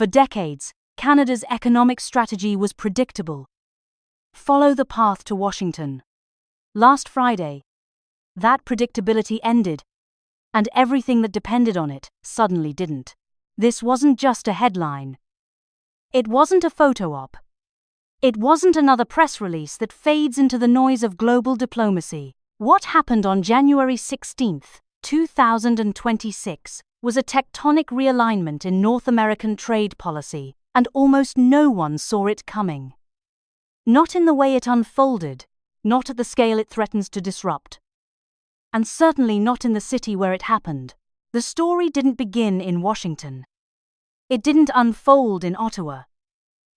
For decades, Canada's economic strategy was predictable. Follow the path to Washington. Last Friday, that predictability ended, and everything that depended on it suddenly didn't. This wasn't just a headline. It wasn't a photo op. It wasn't another press release that fades into the noise of global diplomacy. What happened on January 16, 2026, was a tectonic realignment in North American trade policy, and almost no one saw it coming. Not in the way it unfolded, not at the scale it threatens to disrupt, and certainly not in the city where it happened. The story didn't begin in Washington. It didn't unfold in Ottawa.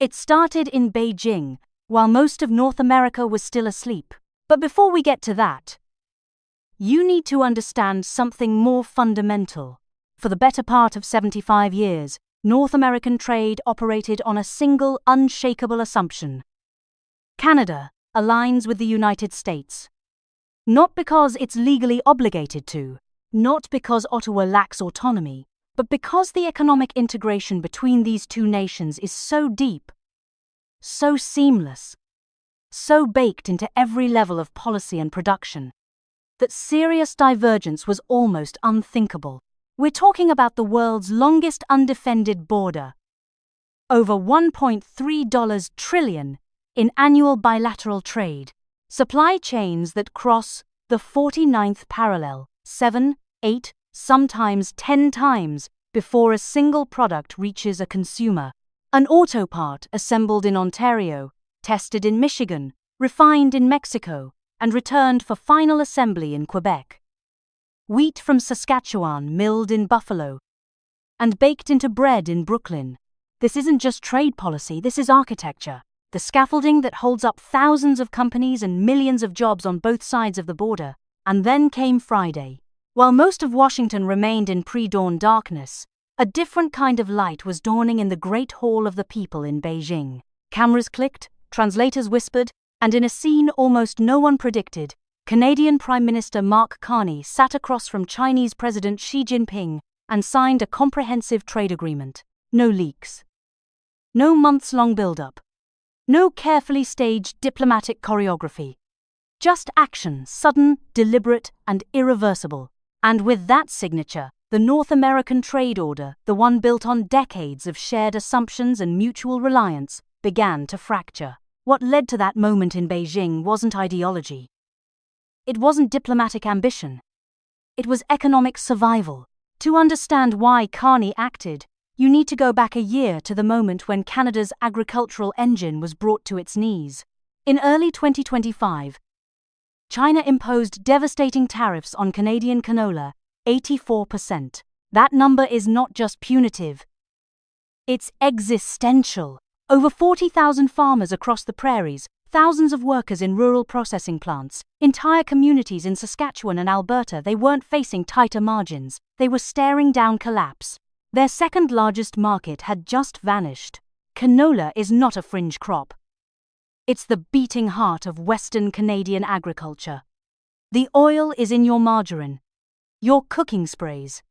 It started in Beijing, while most of North America was still asleep. But before we get to that, you need to understand something more fundamental. For the better part of 75 years, North American trade operated on a single, unshakable assumption. Canada aligns with the United States. Not because it's legally obligated to, not because Ottawa lacks autonomy, but because the economic integration between these two nations is so deep, so seamless, so baked into every level of policy and production, that serious divergence was almost unthinkable. We're talking about the world's longest undefended border. Over $1.3 trillion in annual bilateral trade. Supply chains that cross the 49th parallel 7, 8, sometimes 10 times before a single product reaches a consumer. An auto part assembled in Ontario, tested in Michigan, refined in Mexico, and returned for final assembly in Quebec. Wheat from Saskatchewan milled in Buffalo and baked into bread in Brooklyn. This isn't just trade policy, this is architecture. The scaffolding that holds up thousands of companies and millions of jobs on both sides of the border. And then came Friday. While most of Washington remained in pre-dawn darkness, a different kind of light was dawning in the Great Hall of the People in Beijing. Cameras clicked, translators whispered, and in a scene almost no one predicted, Canadian Prime Minister Mark Carney sat across from Chinese President Xi Jinping and signed a comprehensive trade agreement. No leaks. No months-long build-up. No carefully staged diplomatic choreography. Just action, sudden, deliberate, and irreversible. And with that signature, the North American trade order, the one built on decades of shared assumptions and mutual reliance, began to fracture. What led to that moment in Beijing wasn't ideology. It wasn't diplomatic ambition. It was economic survival. To understand why Carney acted, you need to go back a year to the moment when Canada's agricultural engine was brought to its knees. In early 2025, China imposed devastating tariffs on Canadian canola, 84%. That number is not just punitive. It's existential. Over 40,000 farmers across the prairies, thousands of workers in rural processing plants, entire communities in Saskatchewan and Alberta, they weren't facing tighter margins, they were staring down collapse. Their second largest market had just vanished. Canola is not a fringe crop. It's the beating heart of Western Canadian agriculture. The oil is in your margarine, your cooking sprays,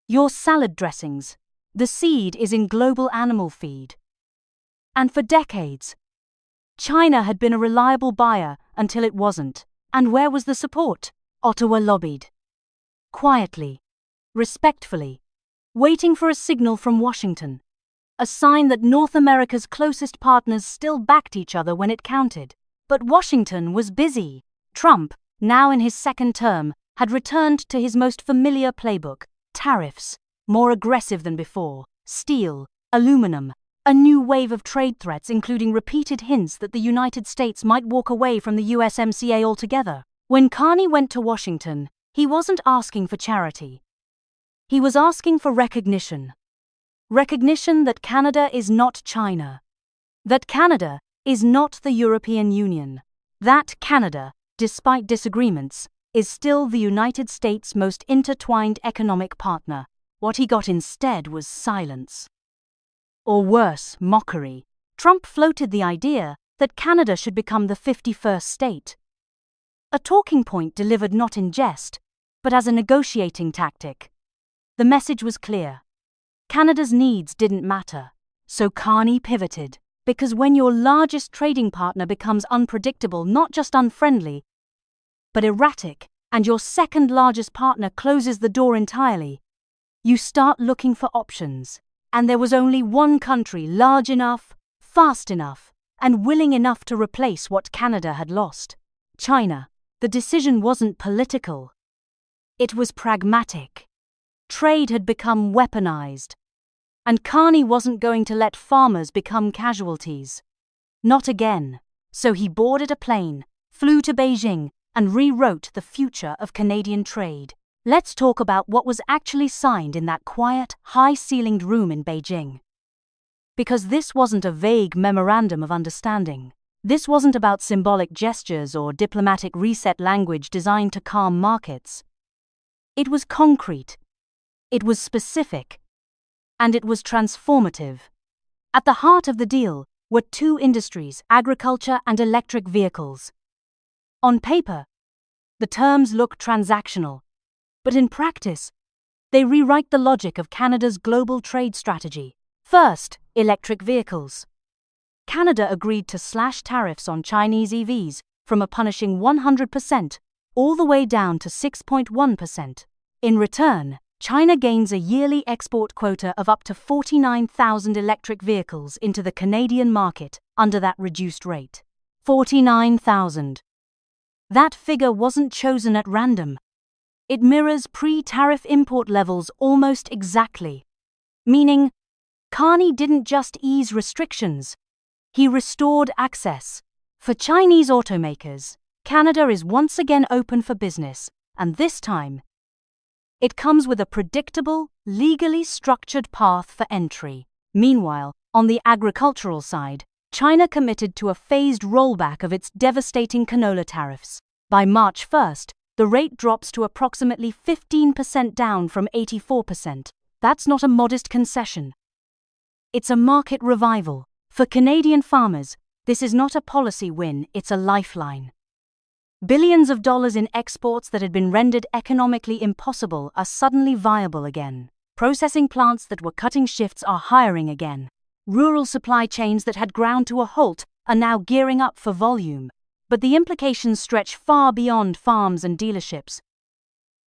your salad dressings. The seed is in global animal feed. And for decades, China had been a reliable buyer until it wasn't. And where was the support? Ottawa lobbied. Quietly, respectfully, waiting for a signal from Washington. A sign that North America's closest partners still backed each other when it counted. But Washington was busy. Trump, now in his second term, had returned to his most familiar playbook: tariffs, more aggressive than before, steel, aluminum, a new wave of trade threats including repeated hints that the United States might walk away from the USMCA altogether. When Carney went to Washington, he wasn't asking for charity. He was asking for recognition. Recognition that Canada is not China. That Canada is not the European Union. That Canada, despite disagreements, is still the United States' most intertwined economic partner. What he got instead was silence. Or worse, mockery. Trump floated the idea that Canada should become the 51st state. A talking point delivered not in jest, but as a negotiating tactic. The message was clear. Canada's needs didn't matter. So Carney pivoted, because when your largest trading partner becomes unpredictable, not just unfriendly, but erratic, and your second largest partner closes the door entirely, you start looking for options. And there was only one country large enough, fast enough, and willing enough to replace what Canada had lost: China. The decision wasn't political. It was pragmatic. Trade had become weaponized. And Carney wasn't going to let farmers become casualties. Not again. So he boarded a plane, flew to Beijing, and rewrote the future of Canadian trade. Let's talk about what was actually signed in that quiet, high-ceilinged room in Beijing. Because this wasn't a vague memorandum of understanding. This wasn't about symbolic gestures or diplomatic reset language designed to calm markets. It was concrete. It was specific. And it was transformative. At the heart of the deal were two industries: agriculture and electric vehicles. On paper, the terms look transactional, but in practice, they rewrite the logic of Canada's global trade strategy. First, electric vehicles. Canada agreed to slash tariffs on Chinese EVs from a punishing 100% all the way down to 6.1%. In return, China gains a yearly export quota of up to 49,000 electric vehicles into the Canadian market under that reduced rate. 49,000. That figure wasn't chosen at random. It mirrors pre-tariff import levels almost exactly. Meaning, Carney didn't just ease restrictions, he restored access. For Chinese automakers, Canada is once again open for business, and this time, it comes with a predictable, legally structured path for entry. Meanwhile, on the agricultural side, China committed to a phased rollback of its devastating canola tariffs. By March 1st, the rate drops to approximately 15% down from 84%. That's not a modest concession. It's a market revival. For Canadian farmers, this is not a policy win, it's a lifeline. Billions of dollars in exports that had been rendered economically impossible are suddenly viable again. Processing plants that were cutting shifts are hiring again. Rural supply chains that had ground to a halt are now gearing up for volume. But the implications stretch far beyond farms and dealerships.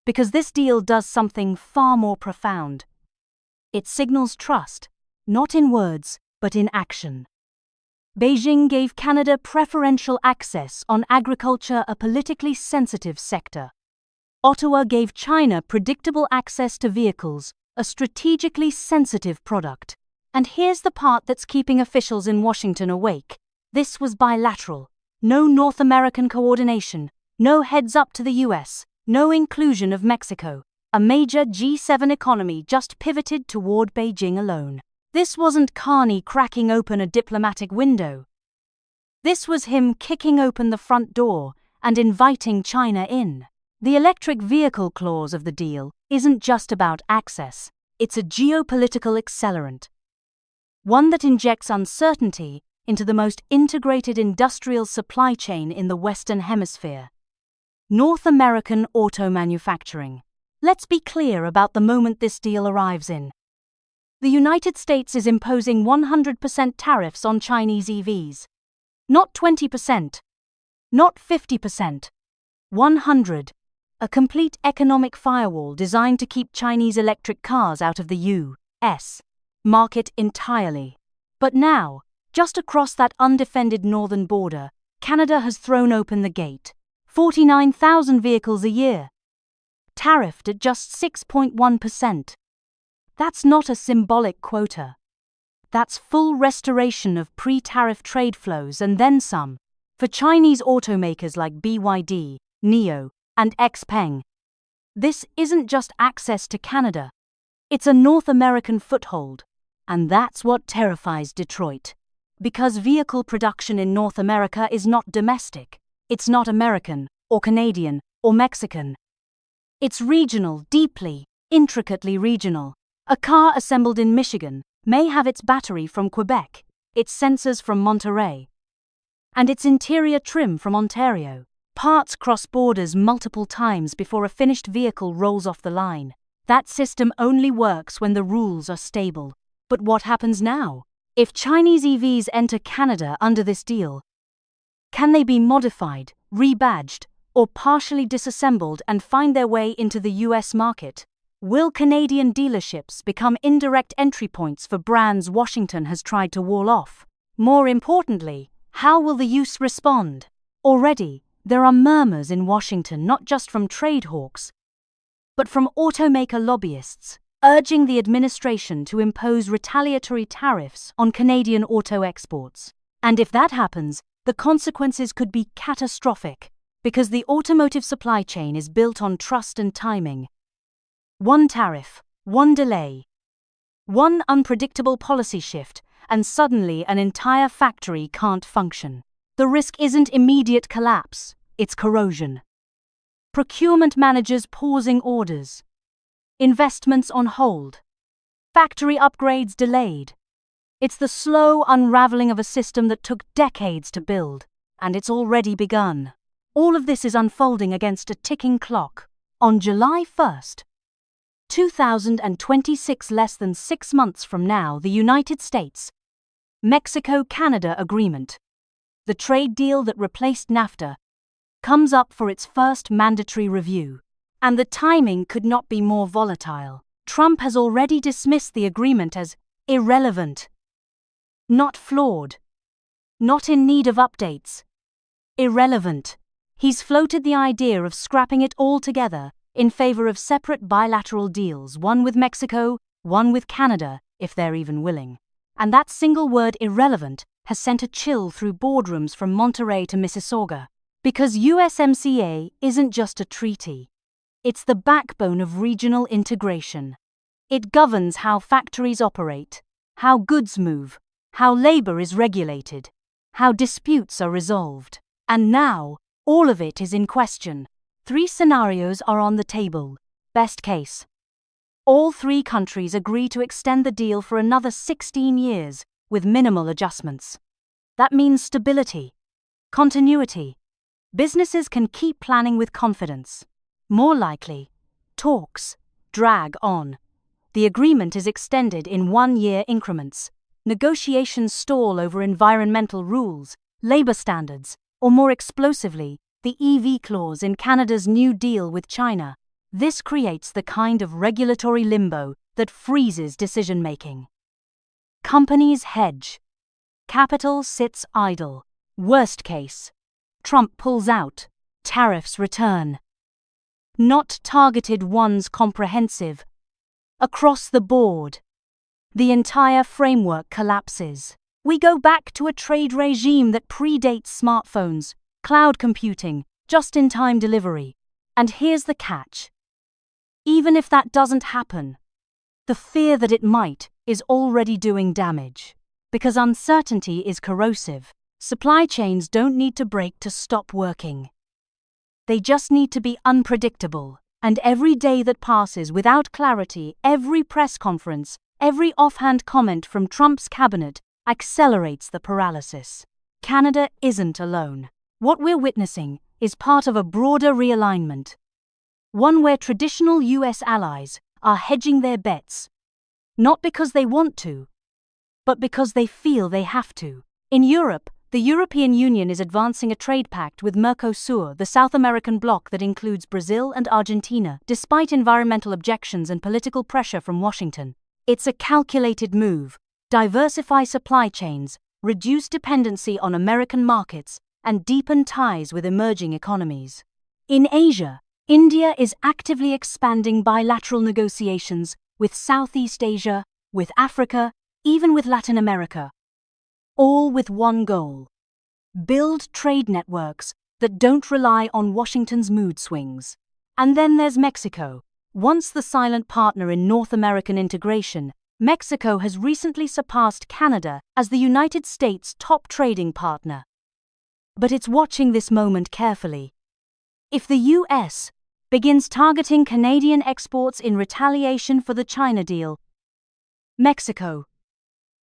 Because this deal does something far more profound. It signals trust, not in words, but in action. Beijing gave Canada preferential access on agriculture, a politically sensitive sector. Ottawa gave China predictable access to vehicles, a strategically sensitive product. And here's the part that's keeping officials in Washington awake. This was bilateral. No North American coordination, no heads up to the US, no inclusion of Mexico. A major G7 economy just pivoted toward Beijing alone. This wasn't Carney cracking open a diplomatic window. This was him kicking open the front door and inviting China in. The electric vehicle clause of the deal isn't just about access, it's a geopolitical accelerant. One that injects uncertainty into the most integrated industrial supply chain in the Western Hemisphere. North American auto manufacturing. Let's be clear about the moment this deal arrives in. The United States is imposing 100% tariffs on Chinese EVs. Not 20%. Not 50%. 100%. A complete economic firewall designed to keep Chinese electric cars out of the U.S. market entirely. But now, just across that undefended northern border, Canada has thrown open the gate. 49,000 vehicles a year. Tariffed at just 6.1%. That's not a symbolic quota. That's full restoration of pre-tariff trade flows and then some. For Chinese automakers like BYD, NIO, and XPeng, this isn't just access to Canada. It's a North American foothold. And that's what terrifies Detroit. Because vehicle production in North America is not domestic. It's not American, or Canadian, or Mexican. It's regional, deeply, intricately regional. A car assembled in Michigan may have its battery from Quebec, its sensors from Monterrey, and its interior trim from Ontario. Parts cross borders multiple times before a finished vehicle rolls off the line. That system only works when the rules are stable. But what happens now? If Chinese EVs enter Canada under this deal, can they be modified, rebadged, or partially disassembled and find their way into the US market? Will Canadian dealerships become indirect entry points for brands Washington has tried to wall off? More importantly, how will the US respond? Already, there are murmurs in Washington not just from trade hawks, but from automaker lobbyists, urging the administration to impose retaliatory tariffs on Canadian auto exports. And if that happens, the consequences could be catastrophic, because the automotive supply chain is built on trust and timing. One tariff, one delay, one unpredictable policy shift, and suddenly an entire factory can't function. The risk isn't immediate collapse, it's corrosion. Procurement managers pausing orders, investments on hold, factory upgrades delayed. It's the slow unraveling of a system that took decades to build, and it's already begun. All of this is unfolding against a ticking clock. On July 1st, 2026, less than 6 months from now, the United States, Mexico-Canada agreement, the trade deal that replaced NAFTA, comes up for its first mandatory review. And the timing could not be more volatile. Trump has already dismissed the agreement as irrelevant, not flawed, not in need of updates. Irrelevant. He's floated the idea of scrapping it altogether in favor of separate bilateral deals, one with Mexico, one with Canada, if they're even willing. And that single word, irrelevant, has sent a chill through boardrooms from Monterey to Mississauga. Because USMCA isn't just a treaty. It's the backbone of regional integration. It governs how factories operate, how goods move, how labor is regulated, how disputes are resolved. And now, all of it is in question. 3 scenarios are on the table. Best case. All 3 countries agree to extend the deal for another 16 years, with minimal adjustments. That means stability, continuity. Businesses can keep planning with confidence. More likely, talks drag on. The agreement is extended in 1-year increments. Negotiations stall over environmental rules, labor standards, or more explosively, the EV clause in Canada's New Deal with China. This creates the kind of regulatory limbo that freezes decision-making. Companies hedge. Capital sits idle. Worst case. Trump pulls out. Tariffs return. Not targeted ones, comprehensive. Across the board. The entire framework collapses. We go back to a trade regime that predates smartphones, cloud computing, just-in-time delivery. And here's the catch. Even if that doesn't happen, the fear that it might is already doing damage. Because uncertainty is corrosive. Supply chains don't need to break to stop working. They just need to be unpredictable. And every day that passes without clarity, every press conference, every offhand comment from Trump's cabinet accelerates the paralysis. Canada isn't alone. What we're witnessing is part of a broader realignment. One where traditional US allies are hedging their bets. Not because they want to, but because they feel they have to. In Europe, the European Union is advancing a trade pact with Mercosur, the South American bloc that includes Brazil and Argentina, despite environmental objections and political pressure from Washington. It's a calculated move. Diversify supply chains, reduce dependency on American markets, and deepen ties with emerging economies. In Asia, India is actively expanding bilateral negotiations with Southeast Asia, with Africa, even with Latin America. All with one goal: build trade networks that don't rely on Washington's mood swings. And then there's Mexico. Once the silent partner in North American integration, Mexico has recently surpassed Canada as the United States' top trading partner. But it's watching this moment carefully. If the US begins targeting Canadian exports in retaliation for the China deal, Mexico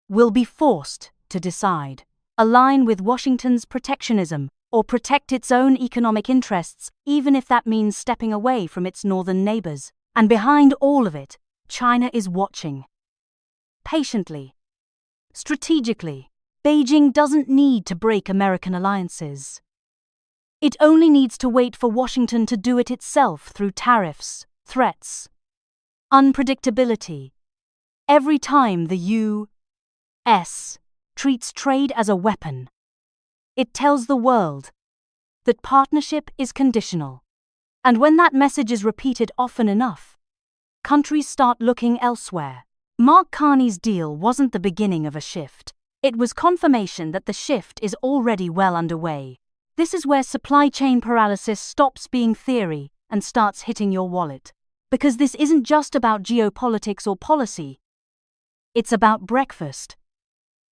will be forced to decide: align with Washington's protectionism or protect its own economic interests, even if that means stepping away from its northern neighbors. And behind all of it, China is watching. Patiently. Strategically, Beijing doesn't need to break American alliances. It only needs to wait for Washington to do it itself through tariffs, threats, unpredictability. Every time the U.S. treats trade as a weapon, it tells the world that partnership is conditional. And when that message is repeated often enough, countries start looking elsewhere. Mark Carney's deal wasn't the beginning of a shift. It was confirmation that the shift is already well underway. This is where supply chain paralysis stops being theory and starts hitting your wallet. Because this isn't just about geopolitics or policy. It's about breakfast.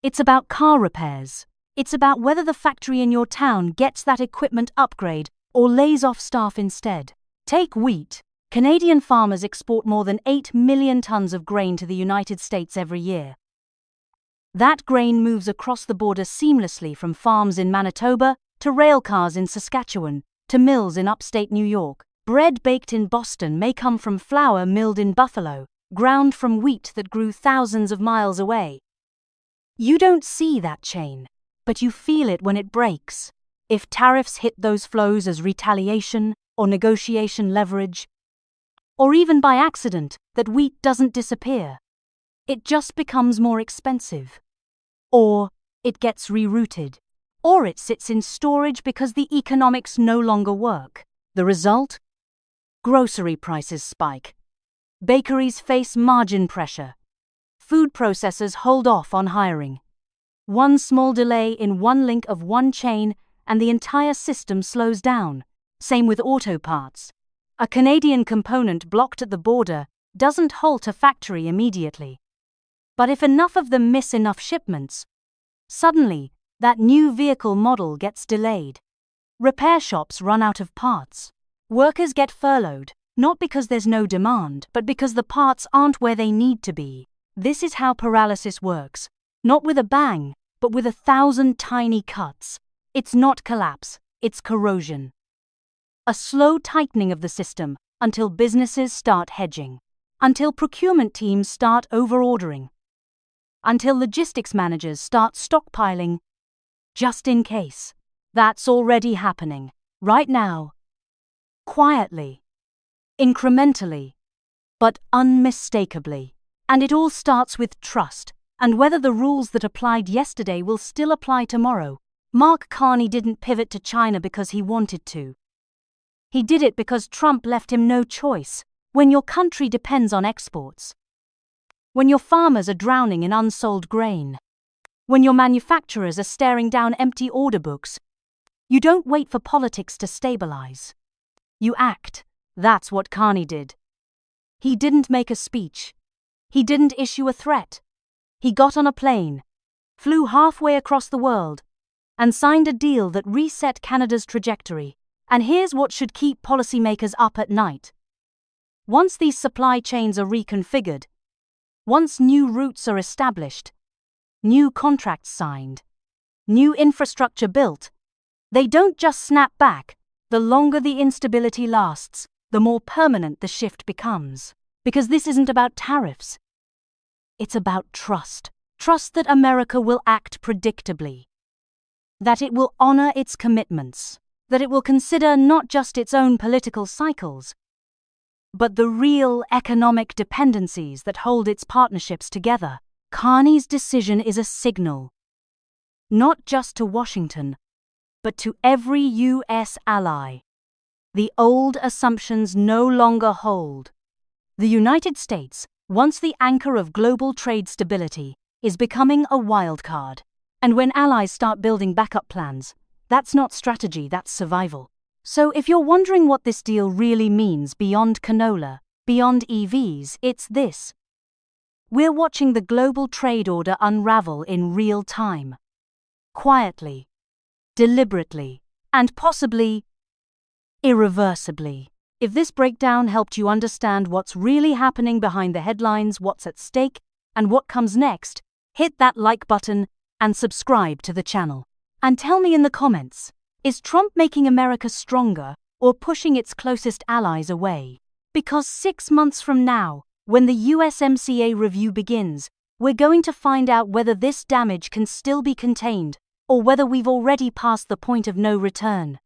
It's about car repairs. It's about whether the factory in your town gets that equipment upgrade or lays off staff instead. Take wheat. Canadian farmers export more than 8 million tons of grain to the United States every year. That grain moves across the border seamlessly from farms in Manitoba to railcars in Saskatchewan to mills in upstate New York. Bread baked in Boston may come from flour milled in Buffalo, ground from wheat that grew thousands of miles away. You don't see that chain, but you feel it when it breaks. If tariffs hit those flows as retaliation or negotiation leverage, or even by accident, that wheat doesn't disappear. It just becomes more expensive. Or it gets rerouted. Or it sits in storage because the economics no longer work. The result? Grocery prices spike. Bakeries face margin pressure. Food processors hold off on hiring. One small delay in one link of one chain and the entire system slows down. Same with auto parts. A Canadian component blocked at the border doesn't halt a factory immediately. But if enough of them miss enough shipments, suddenly that new vehicle model gets delayed. Repair shops run out of parts. Workers get furloughed, not because there's no demand, but because the parts aren't where they need to be. This is how paralysis works. Not with a bang, but with 1,000 tiny cuts. It's not collapse, it's corrosion. A slow tightening of the system until businesses start hedging, until procurement teams start overordering, until logistics managers start stockpiling, just in case. That's already happening, right now. Quietly, incrementally, but unmistakably. And it all starts with trust, and whether the rules that applied yesterday will still apply tomorrow. Mark Carney didn't pivot to China because he wanted to. He did it because Trump left him no choice. When your country depends on exports, when your farmers are drowning in unsold grain, when your manufacturers are staring down empty order books, you don't wait for politics to stabilize. You act. That's what Carney did. He didn't make a speech. He didn't issue a threat. He got on a plane, flew halfway across the world, and signed a deal that reset Canada's trajectory. And here's what should keep policymakers up at night. Once these supply chains are reconfigured, once new routes are established, new contracts signed, new infrastructure built, they don't just snap back. The longer the instability lasts, the more permanent the shift becomes. Because this isn't about tariffs. It's about trust. Trust that America will act predictably. That it will honor its commitments. That it will consider not just its own political cycles, but the real economic dependencies that hold its partnerships together. Carney's decision is a signal, not just to Washington, but to every U.S. ally. The old assumptions no longer hold. The United States, once the anchor of global trade stability, is becoming a wild card. And when allies start building backup plans, that's not strategy, that's survival. So if you're wondering what this deal really means beyond canola, beyond EVs, it's this. We're watching the global trade order unravel in real time. Quietly, deliberately, and possibly irreversibly. If this breakdown helped you understand what's really happening behind the headlines, what's at stake, and what comes next, hit that like button and subscribe to the channel. And tell me in the comments, is Trump making America stronger or pushing its closest allies away? Because 6 months from now, when the USMCA review begins, We're going to find out whether this damage can still be contained, or whether we've already passed the point of no return.